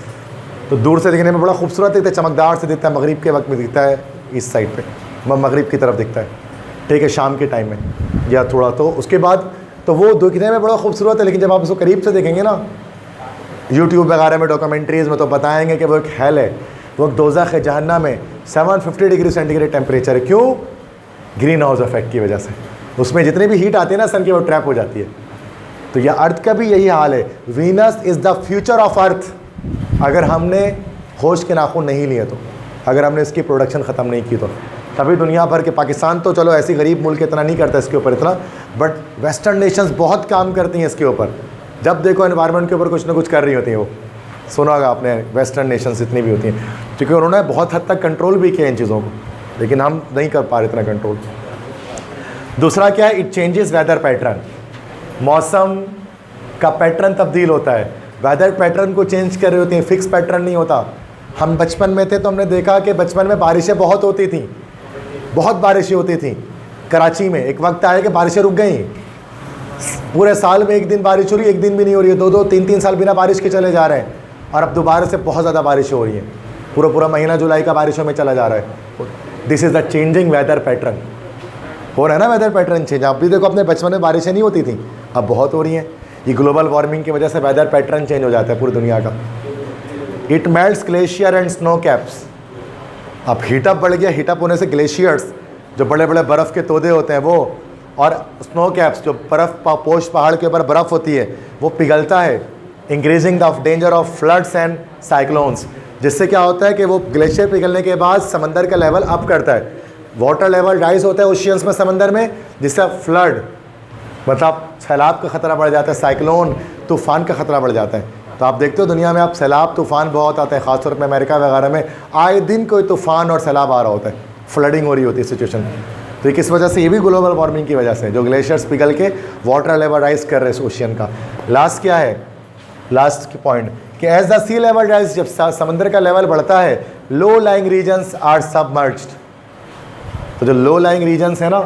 तो दूर से दिखने में बड़ा खूबसूरत दिखता है, चमकदार से दिखता है, मगरिब के वक्त में दिखता है, इस साइड पे मगरिब की तरफ दिखता है, ठीक है, शाम के टाइम में या थोड़ा। तो उसके बाद तो वो दिखने में बड़ा खूबसूरत है, लेकिन जब आप उसको करीब से देखेंगे ना यूट्यूब वगैरह में, डॉक्यूमेंट्रीज़ में, तो बताएंगे कि वो एक हेल है, वो एक दोज़ख है, जहन्नम में। 750 डिग्री सेंटीग्रेड टेम्परेचर है। क्यों? ग्रीन हाउस इफेक्ट की वजह से। उसमें जितनी भी हीट आती है ना सन की, वो ट्रैप हो जाती है। तो यह अर्थ का भी यही हाल है। Venus is the future of earth. अगर हमने होश के नाखून नहीं लिए तो, अगर हमने इसकी प्रोडक्शन ख़त्म नहीं की तो, तभी दुनिया भर के, पाकिस्तान तो चलो ऐसी गरीब मुल्क इतना नहीं करता इसके ऊपर इतना, बट वेस्टर्न नेशंस बहुत काम करती हैं इसके ऊपर। जब देखो एनवायरनमेंट के ऊपर कुछ ना कुछ कर रही होती हैं वो। सुना होगा आपने, वेस्टर्न नेशंस जितनी भी होती हैं, क्योंकि उन्होंने बहुत हद तक कंट्रोल भी किया इन चीज़ों को, लेकिन हम नहीं कर पा रहे इतना कंट्रोल। दूसरा क्या है, इट चेंजेस वेदर पैटर्न। मौसम का पैटर्न तब्दील होता है, वेदर पैटर्न को चेंज कर रही होती हैं, फिक्स पैटर्न नहीं होता। हम बचपन में थे तो हमने देखा कि बचपन में बारिशें बहुत होती थी, बहुत बारिशें होती थी कराची में। एक वक्त आया कि बारिशें रुक गई, पूरे साल में एक दिन बारिश हो रही है, एक दिन भी नहीं हो रही है, 2-2, 3-3 साल बिना बारिश के चले जा रहे हैं। और अब दोबारा से बहुत ज़्यादा बारिश हो रही है, पूरा महीना जुलाई का बारिशों में चला जा रहा है। This is the changing weather pattern. हो रहा है ना वेदर पैटर्न चेंज। आप भी देखो अपने बचपन में बारिशें नहीं होती थी, अब बहुत हो रही हैं। ये ग्लोबल वार्मिंग की वजह से वेदर पैटर्न चेंज हो जाता है पूरी दुनिया का। It melts glacier and snow caps. अब हीटअप बढ़ गया, हीटअप होने से ग्लेशियर्स जो बड़े बड़े बर्फ़ के तोदे होते हैं वो, और स्नो कैप्स जो पोश पहाड़ के ऊपर बर्फ़ होती है, वो पिघलता है, increasing the danger of floods and cyclones. जिससे क्या होता है कि वो ग्लेशियर पिघलने के बाद समंदर का लेवल अप करता है, वाटर लेवल राइज होता है ओशियंस में, समंदर में, जिससे फ्लड मतलब सैलाब का ख़तरा बढ़ जाता है, साइक्लोन तूफ़ान का ख़तरा बढ़ जाता है। तो आप देखते हो दुनिया में आप सैलाब तूफ़ान बहुत आते हैं, ख़ासतौर पर अमेरिका वगैरह में आए दिन कोई तूफ़ान और सैलाब आ रहा होता है, फ्लडिंग हो रही होती है सिचुएशन। तो ये किस वजह से? ये भी ग्लोबल वार्मिंग की वजह से, जो ग्लेशियर्स पिघल के वाटर लेवल राइज कर रहे हैं ओशियन का। लास्ट क्या है, लास्ट पॉइंट कि as the sea level rise, जब समंदर का लेवल बढ़ता है, low lying regions are submerged. तो जो लो लाइंग रीजन्स है ना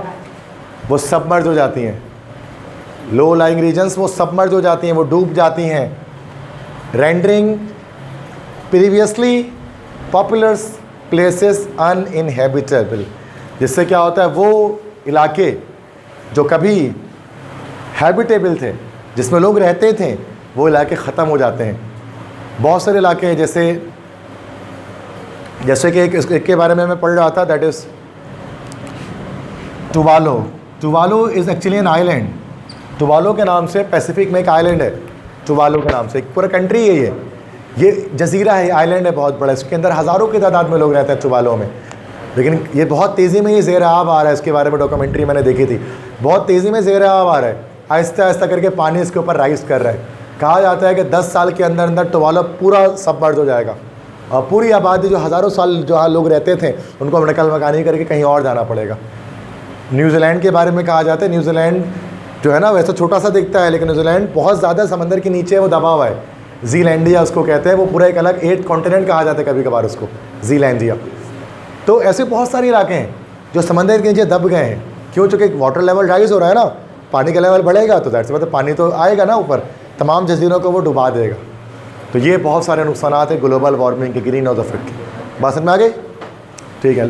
वो सबमर्ज हो जाती हैं, लो लाइंग रीजन्स वो सबमर्ज हो जाती हैं, वो डूब जाती हैं, रेंडरिंग प्रीवियसली पॉपुलर प्लेसेस अनइनहेबिटेबल। जिससे क्या होता है, वो इलाके जो कभी हैबिटेबल थे, जिसमें लोग रहते थे, वो इलाके ख़त्म हो जाते हैं। बहुत सारे इलाके हैं, जैसे कि एक के बारे में मैं पढ़ रहा था, that is Tuvalu. Tuvalu is actually an island. Tuvalu के नाम से पैसिफिक में एक आइलैंड है, टुवालो के नाम से एक पूरा कंट्री है ये जजीरा है, आइलैंड है बहुत बड़ा, इसके अंदर हज़ारों की तादाद में लोग रहते हैं टुवालो में। लेकिन ये बहुत तेज़ी में ये ज़ेर आब आ रहा है, इसके बारे में डॉक्यूमेंट्री मैंने देखी थी, बहुत तेज़ी में ज़ेर आब आ रहा है, आहिस्ता आहिस्ता करके पानी इसके ऊपर राइज़ कर रहा है। कहा जाता है कि 10 साल के अंदर अंदर टुवालो पूरा सबमर्ज हो जाएगा और पूरी आबादी जो हज़ारों साल जो लोग रहते थे उनको नकल मकानी करके कहीं और जाना पड़ेगा। न्यूजीलैंड के बारे में कहा जाता है, न्यूजीलैंड जो है ना वैसे छोटा सा दिखता है, लेकिन न्यूजीलैंड बहुत ज़्यादा समंदर के नीचे वो दबा हुआ है, जीलैंडिया उसको कहते हैं, वो पूरा एक अलग 8 कॉन्टिनेंट कहा जाता है कभी कभार उसको, जीलैंडिया। तो ऐसे बहुत सारे इलाके हैं जो समंदर के नीचे दब गए हैं, क्यों? चूँकि वाटर लेवल राइज हो रहा है ना, पानी का लेवल बढ़ेगा तो दैट से मतलब पानी तो आएगा ना ऊपर, तमाम जजीरों को वो डुबा देगा। तो ये बहुत सारे नुकसान हैं ग्लोबल वार्मिंग के, ग्रीन हाउस इफेक्ट के। बात समझ में आ गई? ठीक है।